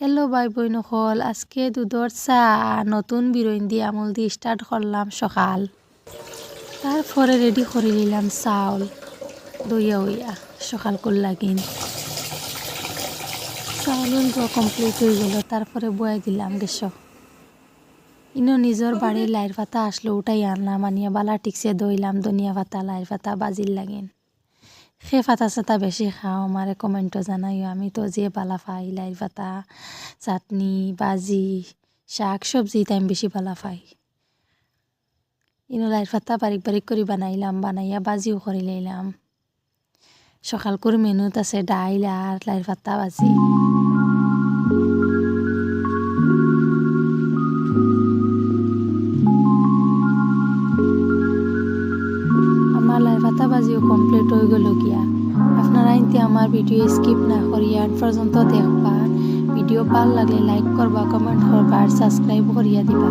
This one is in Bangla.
হ্যালো ভাই বোন সকল, আজকে দুধর চা নতুন বিরইন দিয়ে আমল দিয়ে স্টার্ট করলাম সকাল। তারপরে রেডি করে নিলাম চাউল দইয়া হইয়া সকাল করলাগিন। চাউল কমপ্লিট হয়ে গেল, তারপরে বয়ে দিলাম গ্যাস। ইনো নিজের বাড়ির লাইর পাতা আসলো, উঠাই আনলাম, আনিয়া বালা ঠিকসে দইলাম। ধনিয়া পাতা লাইর পাতা বাজির লাগিন। সে পাতা চাতা বেশি খাও আমারে কমেন্টও জানাইও। আমি তো যে বালা পাই লাই পাতা চাটনি বাজি শাক সবজি তাই বেশি বালা পাই। ইনো লাই পাতা বারিক বারিক করে বানাইলাম, বানাইয়া বাজিও করে লাইলাম। সকাল করে মেনুত আছে ডাইল আর লাই পাতা বাজি। আমার লাই পাতা বাজিও কমপ্লিট হয়ে গেল গিয়া। আপনারা ইনতে আমার ভিডিও স্কিপ না করিয়া পর্যন্ত দেখবা। ভিডিও ভাল লাগলে লাইক করবা, কমেন্ট করবা আর সাবস্ক্রাইব করিয়া দিবা।